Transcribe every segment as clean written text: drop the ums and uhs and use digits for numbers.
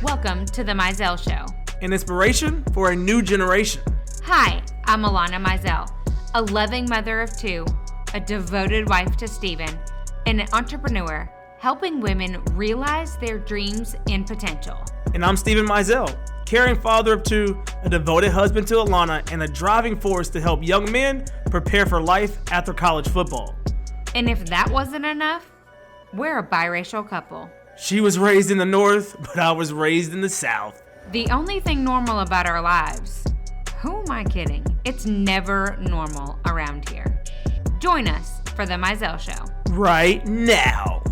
Welcome to the Mizell Show. An inspiration for a new generation. Hi, I'm Alanna Mizell, a loving mother of two, a devoted wife to Steven, and an entrepreneur helping women realize their dreams and potential. And I'm Steven Mizell, caring father of two, a devoted husband to Alanna, and a driving force to help young men prepare for life after college football. And if that wasn't enough, we're a biracial couple. She was raised in the North, but I was raised in the South. The only thing normal about our lives, who am I kidding? It's never normal around here. Join us for the Mizell Show. Right now.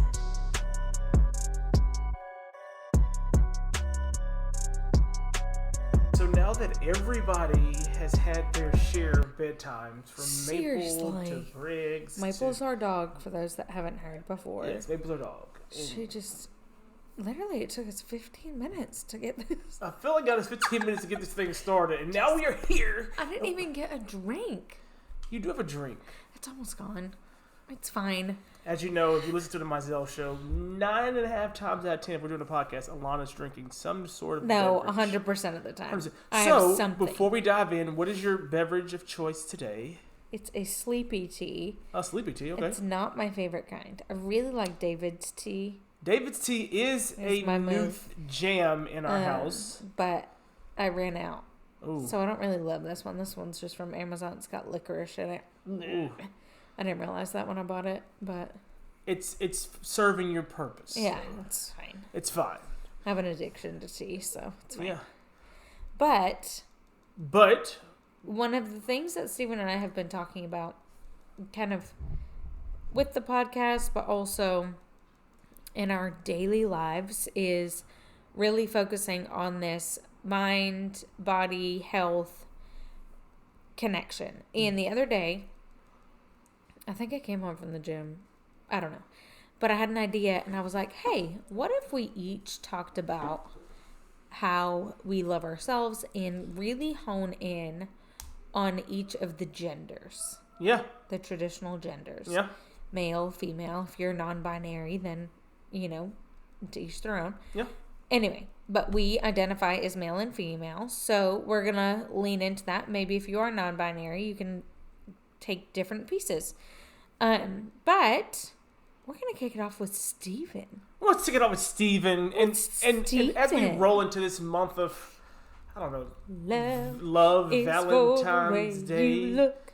So now that everybody has had their share of bedtimes, from Maple to Briggs. Maple's our dog, for those that haven't heard before. Yes, Maple's our dog. She just... Literally, it took us 15 minutes to get this. I feel like it got us 15 minutes to get this thing started, and now we are here. I didn't even get a drink. You do have a drink. It's almost gone. It's fine. As you know, if you listen to the Mizell Show, 9.5 times out of 10, if we're doing a podcast, Alana's drinking some sort of beverage. 100% of the time. 100%. I have something. Before we dive in, what is your beverage of choice today? It's a sleepy tea. A sleepy tea, okay. It's not my favorite kind. I really like David's tea. David's tea is a new jam in our house. But I ran out. Ooh. So I don't really love this one. This one's just from Amazon. It's got licorice in it. Ooh. I didn't realize that when I bought it, but... It's serving your purpose. Yeah, it's fine. It's fine. I have an addiction to tea, so it's fine. Yeah. But... One of the things that Steven and I have been talking about, kind of with the podcast, but also in our daily lives, is really focusing on this mind, body, health connection. And the other day, I think I came home from the gym. I don't know. But I had an idea, and I was like, hey, what if we each talked about how we love ourselves and really hone in on each of the genders? Yeah. The traditional genders. Yeah. Male, female. If you're non-binary, then, you know, to each their own. Yeah. Anyway, but we identify as male and female, so we're going to lean into that. Maybe if you are non-binary, you can take different pieces. But we're going to kick it off with Steven. Well, let's kick it off with Steven. And as we roll into this month of, I don't know, love Valentine's Day. You look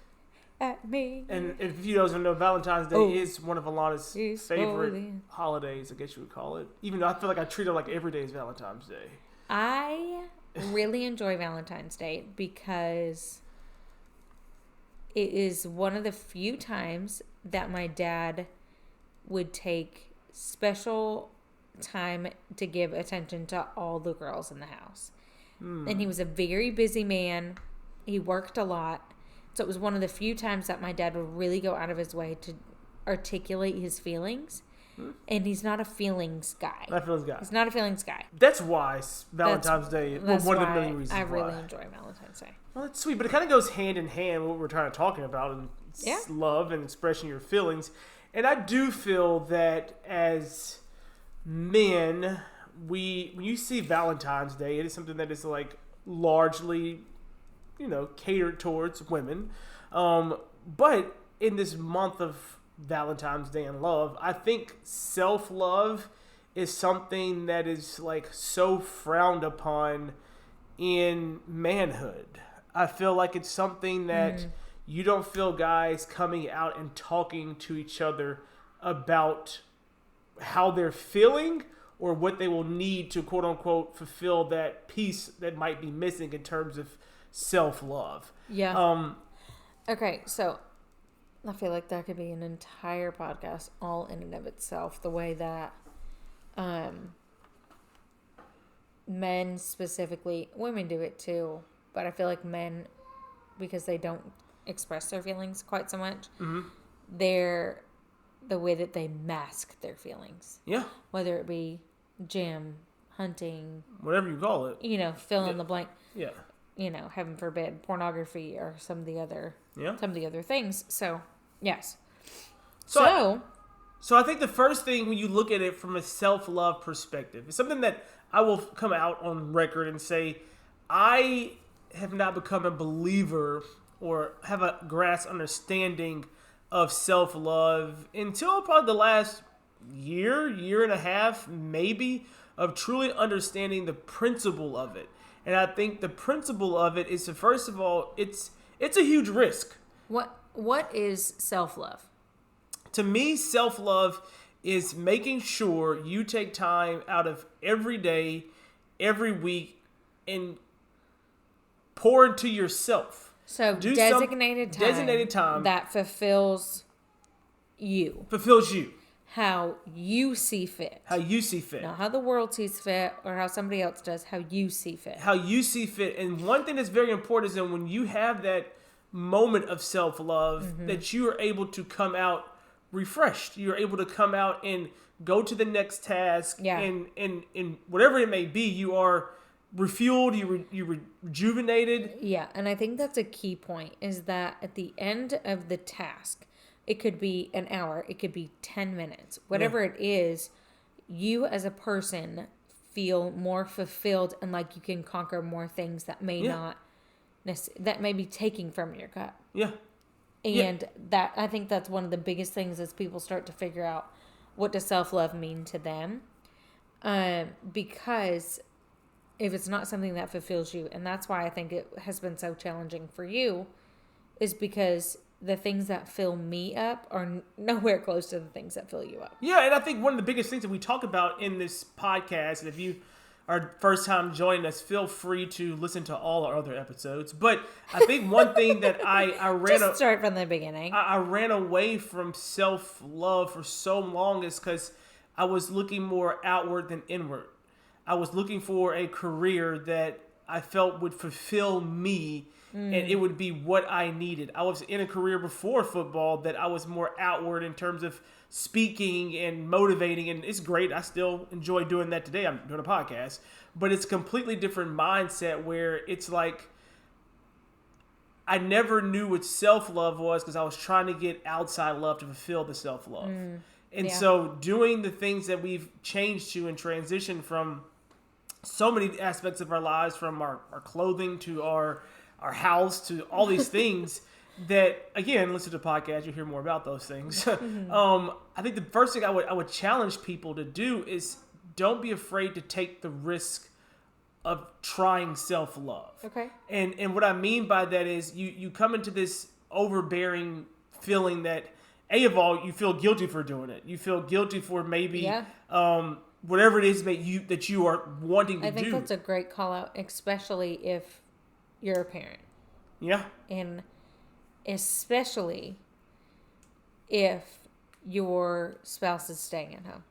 at me. And if you don't know, Valentine's Day is one of Alana's favorite holidays, I guess you would call it. Even though I feel like I treat it like every day is Valentine's Day. I really enjoy Valentine's Day because it is one of the few times that my dad would take special time to give attention to all the girls in the house. And he was a very busy man. He worked a lot. So it was one of the few times that my dad would really go out of his way to articulate his feelings. And he's not a feelings guy. He's not a feelings guy. That's why Valentine's Day is one of the many reasons I really enjoy Valentine's Day. Well, that's sweet, but it kind of goes hand in hand with what we're trying to talking about, and love and expressing your feelings. And I do feel that as men, when you see Valentine's Day, it is something that is like largely, you know, catered towards women. But in this month of Valentine's Day and love, I think self-love is something that is like so frowned upon in manhood. I feel like it's something that you don't feel guys coming out and talking to each other about how they're feeling or what they will need to quote unquote fulfill that piece that might be missing in terms of self-love. Yeah. Okay, so I feel like that could be an entire podcast all in and of itself. The way that men specifically, women do it too, but I feel like men, because they don't express their feelings quite so much, they're the way that they mask their feelings. Yeah. Whether it be gym, hunting, whatever you call it. You know, fill in the blank. Yeah. You know, heaven forbid, pornography or some of the other things. So, yes. So So I think the first thing when you look at it from a self-love perspective, is something that I will come out on record and say, I have not become a believer or have a grasp understanding of self-love until probably the last year and a half, maybe, of truly understanding the principle of it. And I think the principle of it is to, first of all, it's a huge risk. What is self-love? To me, self-love is making sure you take time out of every day, every week, and pour into yourself. So designated time that fulfills you. Fulfills you. How you see fit. How you see fit. Not how the world sees fit or how somebody else does. How you see fit. How you see fit. And one thing that's very important is that when you have that moment of self-love, that you are able to come out refreshed. You're able to come out and go to the next task. Yeah. And whatever it may be, you are refueled, you rejuvenated. Yeah, and I think that's a key point, is that at the end of the task, it could be an hour, it could be 10 minutes, whatever it is, you as a person feel more fulfilled and like you can conquer more things that may not, that may be taking from your gut. Yeah. And that, I think that's one of the biggest things as people start to figure out what does self-love mean to them. Because if it's not something that fulfills you, and that's why I think it has been so challenging for you, is because the things that fill me up are nowhere close to the things that fill you up. Yeah, and I think one of the biggest things that we talk about in this podcast, and if you are first time joining us, feel free to listen to all our other episodes. But I think one thing that I ran just start from the beginning. I ran away from self-love for so long is because I was looking more outward than inward. I was looking for a career that I felt would fulfill me and it would be what I needed. I was in a career before football that I was more outward in terms of speaking and motivating, and it's great. I still enjoy doing that today. I'm doing a podcast, but it's a completely different mindset where it's like I never knew what self-love was because I was trying to get outside love to fulfill the self-love. And so doing the things that we've changed to and transitioned from so many aspects of our lives, from our clothing to our house to all these things that, again, listen to the podcast, you'll hear more about those things. I think the first thing I would challenge people to do is don't be afraid to take the risk of trying self-love. Okay. And what I mean by that is you come into this overbearing feeling that, of all, you feel guilty for doing it. You feel guilty for maybe whatever it is that you are wanting to do. I think that's a great call out, especially if you're a parent. Yeah. And especially if your spouse is staying at home.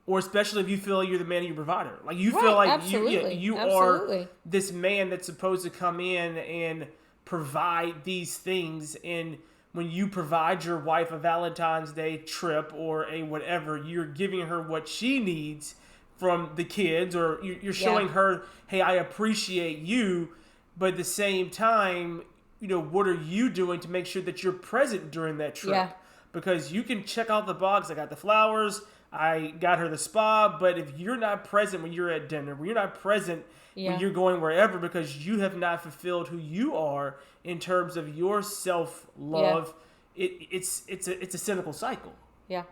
Or especially if you feel you're the man of your provider. Like you feel like you are this man that's supposed to come in and provide these things. And when you provide your wife a Valentine's Day trip or a whatever, you're giving her what she needs from the kids, or you're showing her, hey, I appreciate you. But at the same time, what are you doing to make sure that you're present during that trip? Yeah. Because you can check off the box. I got the flowers. I got her the spa. But if you're not present when you're at dinner, when you're not present when you're going wherever, because you have not fulfilled who you are in terms of your self-love, it's a cynical cycle. Yeah.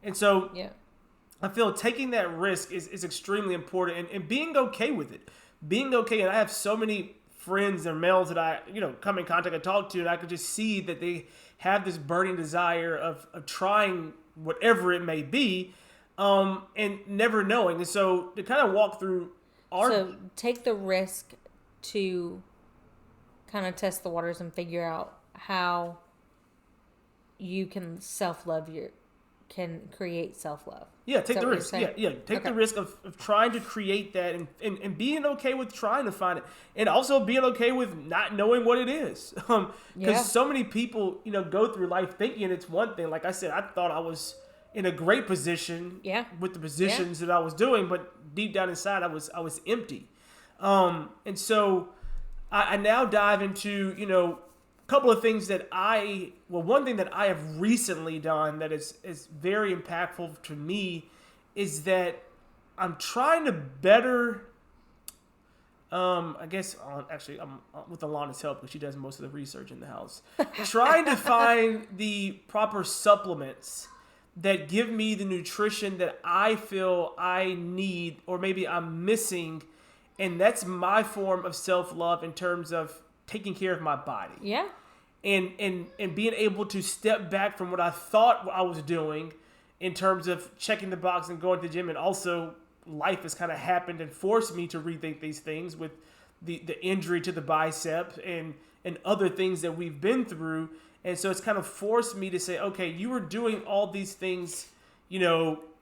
And so I feel taking that risk is extremely important, and being okay with it. Being okay. And I have so many friends and males that I, come in contact and talk to, and I could just see that they have this burning desire of trying whatever it may be, and never knowing. And so to kind of walk through So take the risk to kind of test the waters and figure out how you can can create self-love. Yeah, take the risk. Take the risk of trying to create that and being okay with trying to find it. And also being okay with not knowing what it is. Because so many people, go through life thinking it's one thing. Like I said, I thought I was in a great position with the positions that I was doing, but deep down inside I was empty. And so I now dive into, couple of things that one thing that I have recently done that is very impactful to me is that I'm trying to better, I guess, actually, I'm with Alanna's help because she does most of the research in the house. Trying to find the proper supplements that give me the nutrition that I feel I need or maybe I'm missing. And that's my form of self-love in terms of taking care of my body. Yeah. And being able to step back from what I thought I was doing in terms of checking the box and going to the gym. And also life has kind of happened and forced me to rethink these things with the injury to the bicep and other things that we've been through. And so it's kind of forced me to say, okay, you were doing all these things,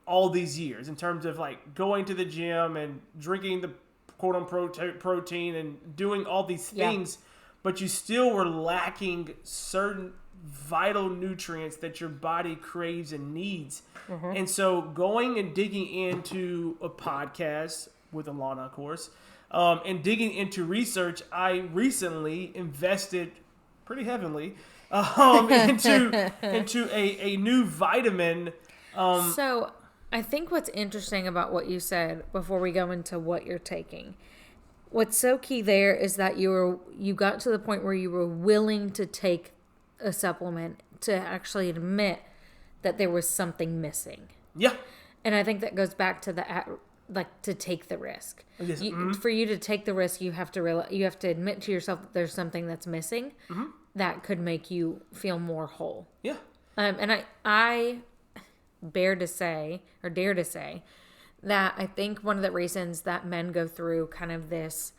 all these years in terms of like going to the gym and drinking the quote unquote protein and doing all these things, but you still were lacking certain vital nutrients that your body craves and needs. Mm-hmm. And so going and digging into a podcast with Alanna, of course, and digging into research, I recently invested pretty heavily into a new vitamin. So I think what's interesting about what you said before we go into what you're taking, what's so key there is that you got to the point where you were willing to take a supplement to actually admit that there was something missing. Yeah. And I think that goes back to to take the risk. Yes. For you to take the risk, you have to admit to yourself that there's something that's missing that could make you feel more whole. Yeah. And I dare to say that I think one of the reasons that men go through kind of this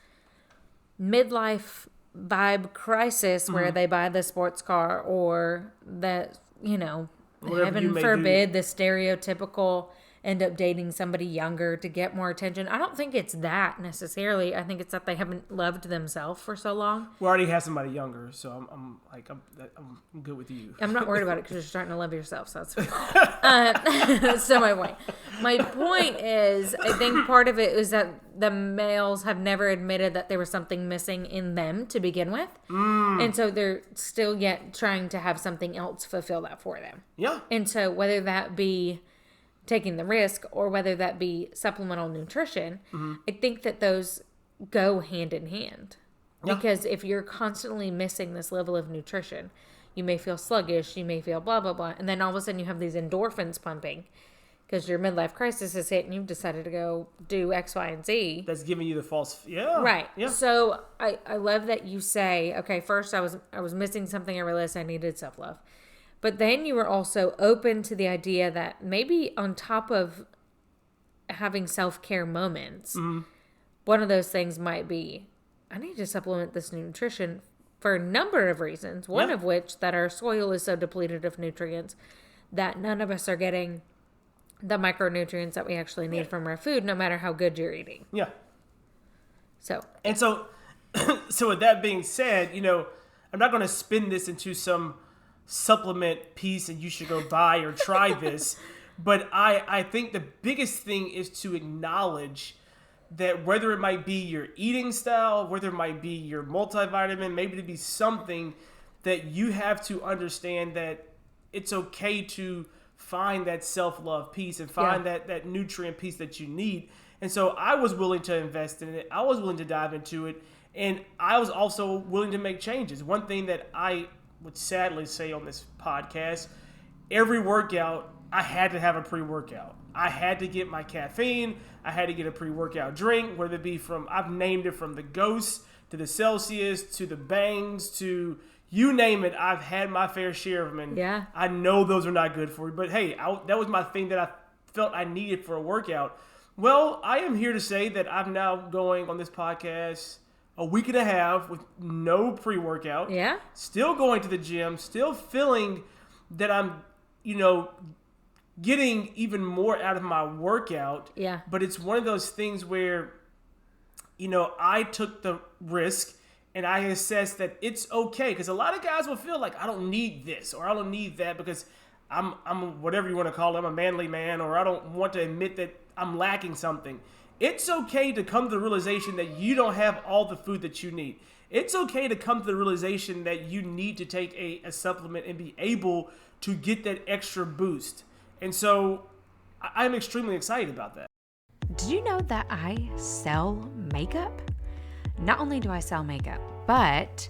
midlife vibe crisis where they buy the sports car or that, heaven forbid, the stereotypical end up dating somebody younger to get more attention. I don't think it's that necessarily. I think it's that they haven't loved themselves for so long. We already have somebody younger, so I'm good with you. I'm not worried about it because you're starting to love yourself, so that's fine. So my point is, I think part of it is that the males have never admitted that there was something missing in them to begin with, and so they're still yet trying to have something else fulfill that for them. Yeah. And so whether that be taking the risk or whether that be supplemental nutrition, I think that those go hand in hand. Yeah. Because if you're constantly missing this level of nutrition, you may feel sluggish, you may feel blah, blah, blah. And then all of a sudden you have these endorphins pumping because your midlife crisis has hit and you've decided to go do X, Y, and Z. That's giving you the false, Right. Yeah. So I love that you say, okay, first I was missing something. I realized I needed self-love. But then you were also open to the idea that maybe on top of having self-care moments, one of those things might be, I need to supplement this nutrition for a number of reasons. One of which that our soil is so depleted of nutrients that none of us are getting the micronutrients that we actually need from our food, no matter how good you're eating. Yeah. So with that being said, I'm not going to spin this into some supplement piece and you should go buy or try this. But I think the biggest thing is to acknowledge that whether it might be your eating style, whether it might be your multivitamin, maybe to be something that you have to understand that it's okay to find that self-love piece and find that nutrient piece that you need. And so I was willing to invest in it. I was willing to dive into it. And I was also willing to make changes. One thing that I would sadly say on this podcast, every workout, I had to have a pre-workout. I had to get my caffeine. I had to get a pre-workout drink, whether it be I've named it from the Ghost to the Celsius to the Bangs to you name it. I've had my fair share of them. And I know those are not good for you. But hey, that was my thing that I felt I needed for a workout. Well, I am here to say that I'm now going on this podcast a week and a half with no pre-workout. Yeah. Still going to the gym, still feeling that I'm, getting even more out of my workout. Yeah. But it's one of those things where, I took the risk and I assessed that it's okay. Because a lot of guys will feel like I don't need this or I don't need that because I'm whatever you want to call it, I'm a manly man, or I don't want to admit that I'm lacking something. It's okay to come to the realization that you don't have all the food that you need. It's okay to come to the realization that you need to take a supplement and be able to get that extra boost. And so I'm extremely excited about that. Did you know that I sell makeup? Not only do I sell makeup, but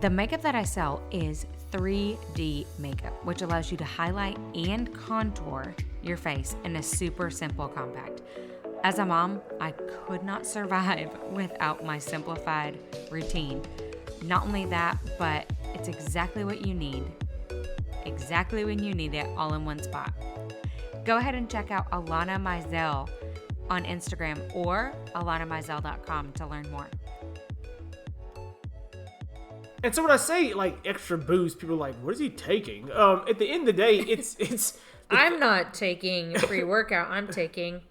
the makeup that I sell is 3D makeup, which allows you to highlight and contour your face in a super simple compact. As a mom, I could not survive without my simplified routine. Not only that, but it's exactly what you need. Exactly when you need it, all in one spot. Go ahead and check out Alanna Mizell on Instagram or alannamizell.com to learn more. And so when I say like extra boost, people are like, "What is he taking?" At the end of the day, it's. I'm not taking pre-workout. I'm taking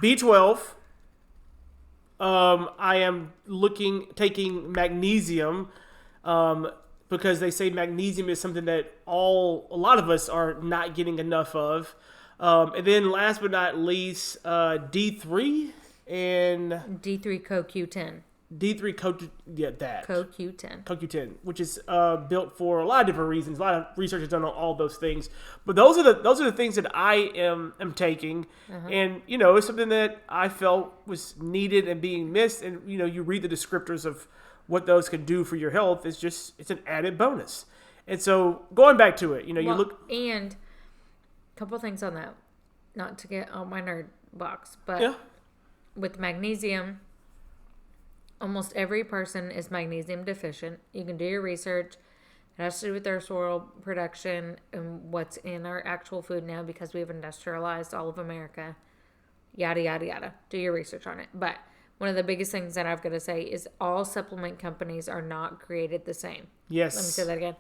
B12. I am taking magnesium, because they say magnesium is something that a lot of us are not getting enough of. And then last but not least, D3 and D3 CoQ10. D3 CoQ10. CoQ10, which is built for a lot of different reasons. A lot of research is done on all those things. But those are the things that I am taking, and it's something that I felt was needed and being missed. And you read the descriptors of what those can do for your health. It's an added bonus. And so going back to it, you look and a couple things on that, not to get on my nerd box, but with magnesium. Almost every person is magnesium deficient. You can do your research. It has to do with their soil production and what's in our actual food now because we've industrialized all of America. Yada, yada, yada. Do your research on it. But one of the biggest things that I've got to say is all supplement companies are not created the same. Yes. Let me say that again.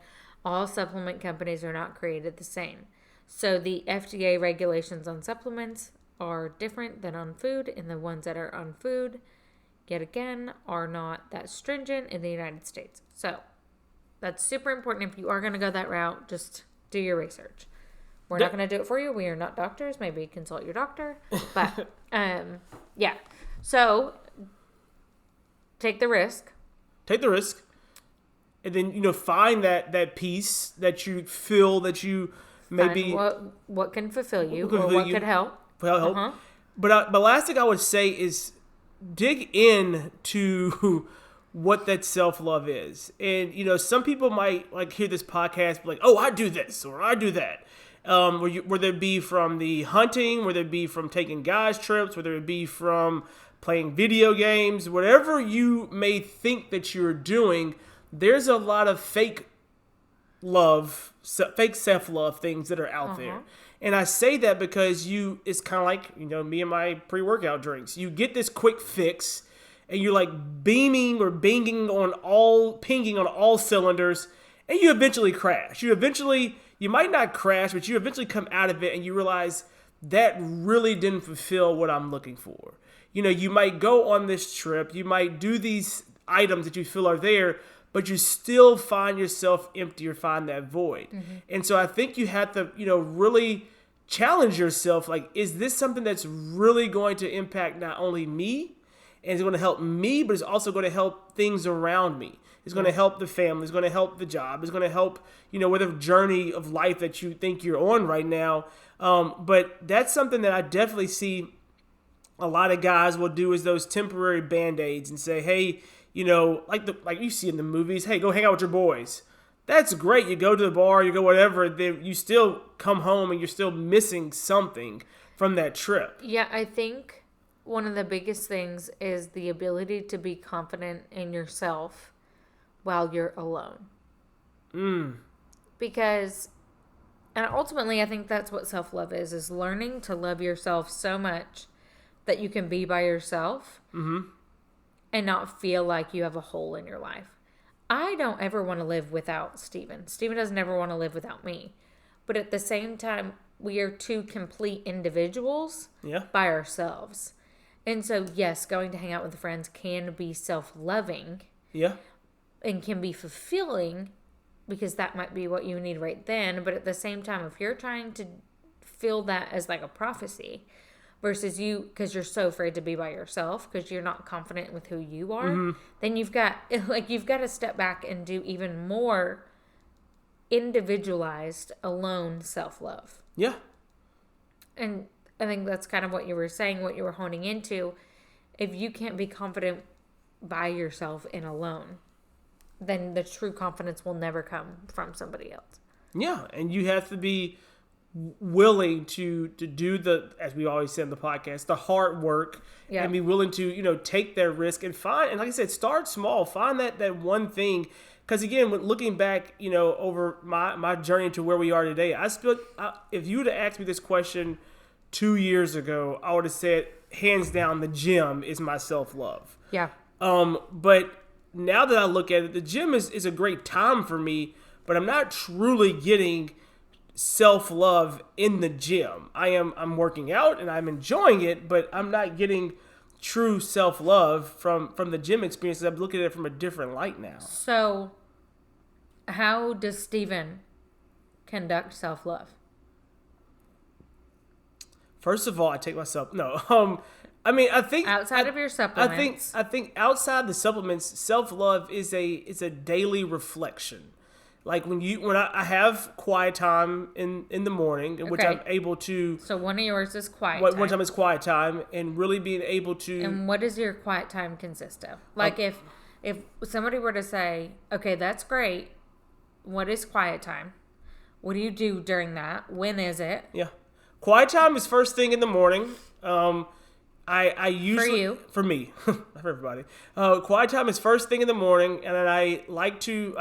All supplement companies are not created the same. So the FDA regulations on supplements are different than on food, and the ones that are on food yet again, are not that stringent in the United States. So that's super important. If you are going to go that route, just do your research. We're not going to do it for you. We are not doctors. Maybe consult your doctor. But, yeah. So take the risk. Take the risk. And then, find that piece that you feel that you maybe... What can fulfill you or what could help. Help. Uh-huh. But last thing I would say is dig into what that self-love is. And, some people might hear this podcast be like, oh, I do this or I do that. Whether it be from the hunting, whether it be from taking guys trips, whether it be from playing video games, whatever you may think that you're doing, there's a lot of fake self-love things that are out there. And I say that because it's kind of like, me and my pre-workout drinks. You get this quick fix and you're like beaming or pinging on all cylinders, and you eventually crash. You might not crash, but you eventually come out of it and you realize that really didn't fulfill what I'm looking for. You might go on this trip, you might do these items that you feel are there, but you still find yourself empty or find that void. And so I think you have to, really challenge yourself. Like, is this something that's really going to impact not only me, and it's going to help me, but it's also going to help things around me. It's going to help the family. It's going to help the job. It's going to help, whatever journey of life that you think you're on right now. But that's something that I definitely see a lot of guys will do is those temporary Band-Aids and say, hey, like you see in the movies, hey, go hang out with your boys. That's great. You go to the bar, you go whatever, then you still come home and you're still missing something from that trip. Yeah, I think one of the biggest things is the ability to be confident in yourself while you're alone. Because, and ultimately I think that's what self-love is learning to love yourself so much that you can be by yourself and not feel like you have a hole in your life. I don't ever want to live without Steven. Steven doesn't ever want to live without me. But at the same time, we are two complete individuals by ourselves. And so, yes, going to hang out with friends can be self-loving. Yeah. And can be fulfilling because that might be what you need right then. But at the same time, if you're trying to feel that as like a prophecy, versus you, because you're so afraid to be by yourself because you're not confident with who you are, then you've got to step back and do even more individualized, alone self-love. Yeah. And I think that's kind of what you were saying, what you were honing into. If you can't be confident by yourself and alone, then the true confidence will never come from somebody else. Yeah, and you have to be willing to do the, as we always say in the podcast, the hard work, and be willing to, take that risk and find, and like I said, start small, find that one thing. Because again, when looking back, over my journey to where we are today, if you would have asked me this question 2 years ago, I would have said, hands down, the gym is my self-love. Yeah. But now that I look at it, the gym is a great time for me, but I'm not truly getting self-love in the gym. I'm working out and I'm enjoying it, but I'm not getting true self-love from the gym experience. I'm looking at it from a different light now. So, how does Steven conduct self-love? First of all, I take myself, I think outside of your supplements. I think outside the supplements, self-love is a daily reflection. Like when I have quiet time in the morning, in which I'm able to. So one of yours is quiet time. One time is quiet time, and really being able to. And what does your quiet time consist of? Like if somebody were to say, okay, that's great. What is quiet time? What do you do during that? When is it? Yeah, quiet time is first thing in the morning. I usually for me, not for everybody. Quiet time is first thing in the morning, and then I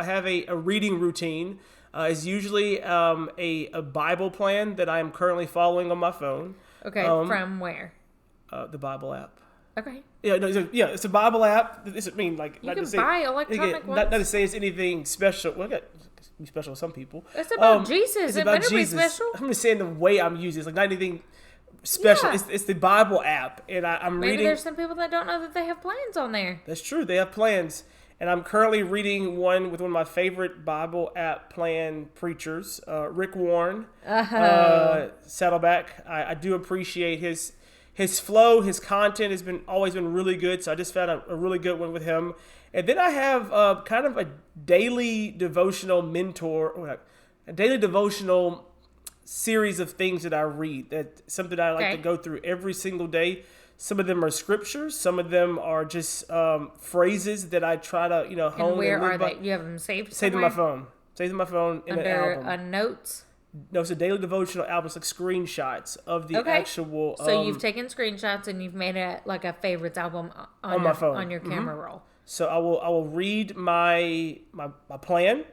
have a reading routine. Is usually a Bible plan that I am currently following on my phone. Okay, from where? The Bible app. Okay. Yeah, no, it's a Bible app. This I mean, like, you can buy electronic ones. Not to say it's anything special. Well, it be special to some people. It's about Jesus. It's about Jesus. Be special. I'm just saying the way I'm using it. It's like not anything special. Yeah. It's the Bible app, and I'm Maybe reading. There's some people that don't know that they have plans on there. That's true. They have plans, and I'm currently reading one with one of my favorite Bible app plan preachers, Rick Warren, Saddleback. I do appreciate his flow. His content has always been really good. So I just found a really good one with him. And then I have kind of a daily devotional a daily devotional series of things that I read. That's something I like to go through every single day. Some of them are scriptures. Some of them are just phrases that I try to, hone. And where are they? You have them saved Saved in my phone. Saved in my phone in an album. Under notes? No, it's a daily devotional album. It's like screenshots of the actual. So you've taken screenshots and you've made it like a favorites album on my phone. On your camera roll. So I will read my plan,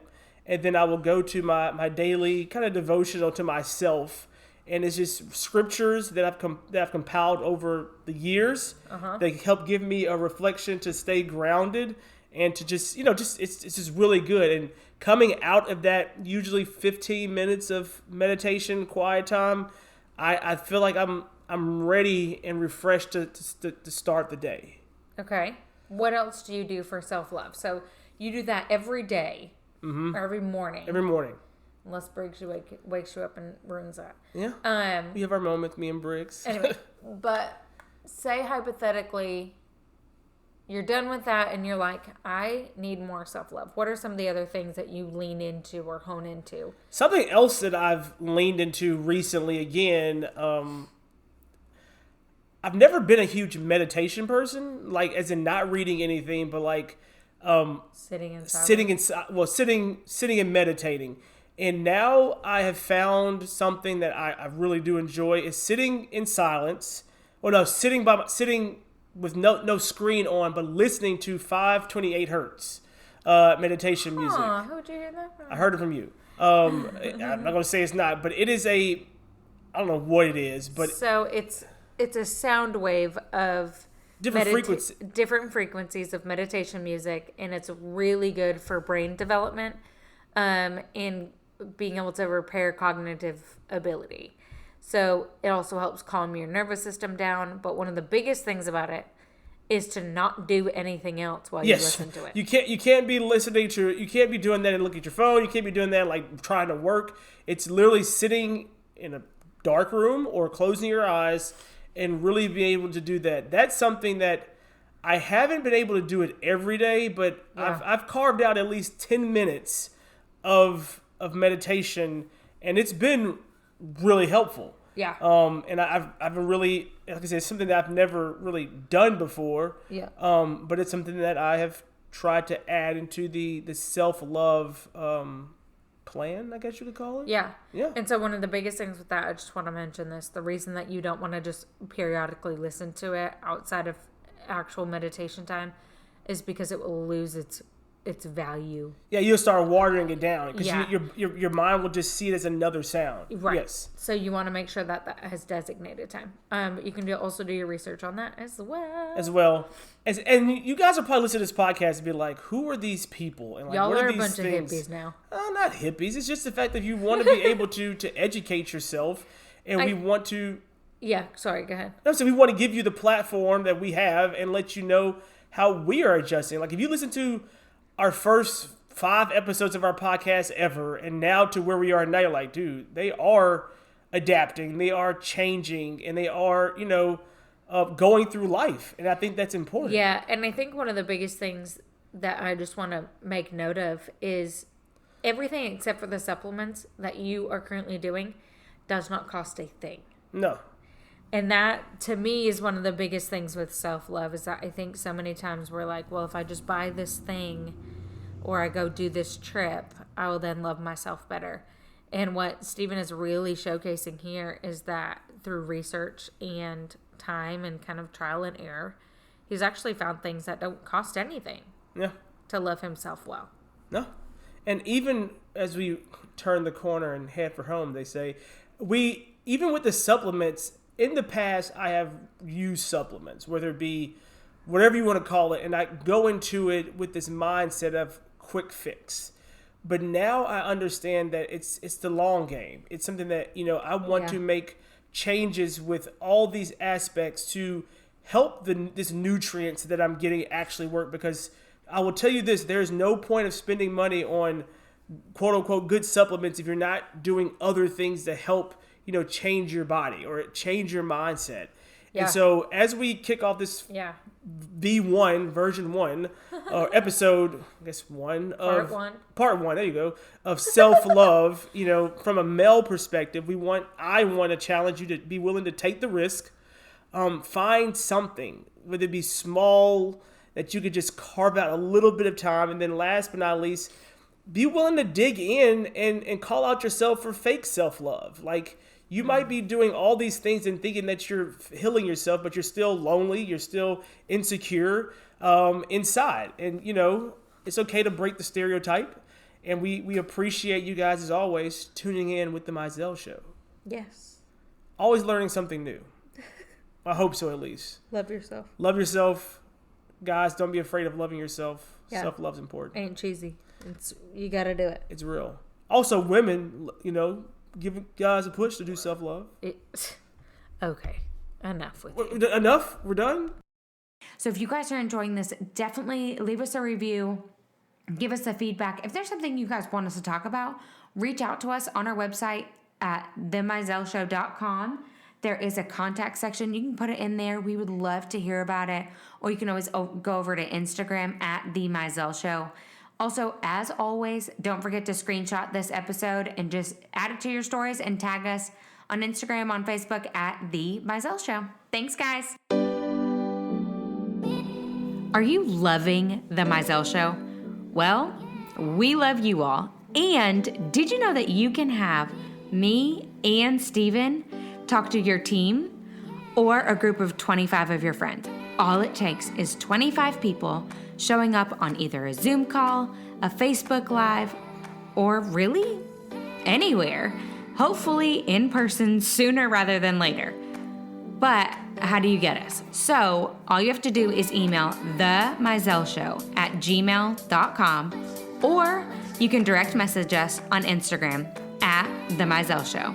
and then I will go to my daily kind of devotional to myself, and it's just scriptures that I've compiled over the years. They help give me a reflection to stay grounded and to just it's just really good. And coming out of that usually 15 minutes of meditation, quiet time, I feel like I'm ready and refreshed to start the day. Okay. What else do you do for self-love? So you do that every day or every morning. Every morning. Unless Briggs wakes you up and ruins that. Yeah. We have our moment, me and Briggs. Anyway, but say hypothetically you're done with that and you're like, I need more self-love. What are some of the other things that you lean into or hone into? Something else that I've leaned into recently, again, I've never been a huge meditation person, like as in not reading anything, but like sitting and meditating. And now I have found something that I really do enjoy is sitting in silence. Well, no, sitting with no screen on, but listening to 528 hertz meditation music. Who would you hear that from? I heard it from you. I'm not going to say it's not, but it is I don't know what it is, but so it's a sound wave of different frequencies of meditation music, and it's really good for brain development and being able to repair cognitive ability. So it also helps calm your nervous system down. But one of the biggest things about it is to not do anything else while you listen to it. You can't be you can't be doing that and look at your phone. You can't be doing that like trying to work. It's literally sitting in a dark room or closing your eyes and really be able to do that. That's something that I haven't been able to do it every day, but I've carved out at least 10 minutes of meditation, and it's been really helpful. Yeah. And I've been really, like I said, it's something that I've never really done before. Yeah. But it's something that I have tried to add into the self-love plan, I guess you could call it. Yeah. Yeah. And so one of the biggest things with that, I just want to mention this, the reason that you don't want to just periodically listen to it outside of actual meditation time is because it will lose its value. Yeah, you'll start watering it down because Yeah. your mind will just see it as another sound. Right. Yes. So you want to make sure that has designated time. You can also do your research on that as well. And you guys will probably listen to this podcast and be like, who are these people? And like, y'all what are a these bunch things? of hippies now. Not hippies. It's just the fact that you want to be able to educate yourself, and we want to. Yeah, sorry, go ahead. So we want to give you the platform that we have and let you know how we are adjusting. Like if you listen to our first 5 episodes of our podcast ever, and now to where we are now, you're like, dude, they are adapting, they are changing, and they are, going through life. And I think that's important. Yeah, and I think one of the biggest things that I just want to make note of is everything except for the supplements that you are currently doing does not cost a thing. No. And that, to me, is one of the biggest things with self-love is that I think so many times we're like, well, if I just buy this thing or I go do this trip, I will then love myself better. And what Steven is really showcasing here is that through research and time and kind of trial and error, he's actually found things that don't cost anything. Yeah. To love himself well. No. And even as we turn the corner and head for home, they say, even with the supplements, in the past, I have used supplements, whether it be whatever you want to call it, and I go into it with this mindset of quick fix. But now I understand that it's the long game. It's something that, I want to make changes with all these aspects to help this nutrients that I'm getting actually work. Because I will tell you this, there's no point of spending money on quote unquote good supplements if you're not doing other things to help change your body or change your mindset. Yeah. And so as we kick off this V1, version 1, or episode, I guess 1 of... Part 1, there you go, of self-love, from a male perspective, I want to challenge you to be willing to take the risk, find something, whether it be small, that you could just carve out a little bit of time, and then last but not least, be willing to dig in and call out yourself for fake self-love. Like, you might be doing all these things and thinking that you're healing yourself, but you're still lonely. You're still insecure inside. And, it's okay to break the stereotype. And we appreciate you guys, as always, tuning in with the Mizell Show. Yes. Always learning something new. I hope so, at least. Love yourself. Love yourself. Guys, don't be afraid of loving yourself. Yeah. Self-love's important. Ain't cheesy. You got to do it. It's real. Also, women, give guys a push to do self-love. Okay. Enough with you. Enough? We're done? So if you guys are enjoying this, definitely leave us a review. Give us the feedback. If there's something you guys want us to talk about, reach out to us on our website at themizellshow.com. There is a contact section. You can put it in there. We would love to hear about it. Or you can always go over to Instagram at The Mizell Show. Also, as always, don't forget to screenshot this episode and just add it to your stories and tag us on Instagram, on Facebook at The Mizell Show. Thanks, guys. Are you loving The Mizell Show? Well, we love you all. And did you know that you can have me and Steven talk to your team or a group of 25 of your friends? All it takes is 25 people showing up on either a Zoom call, a Facebook Live, or really anywhere. Hopefully in person sooner rather than later. But how do you get us? So all you have to do is email themizellshow@gmail.com, or you can direct message us on Instagram at The Mizell Show.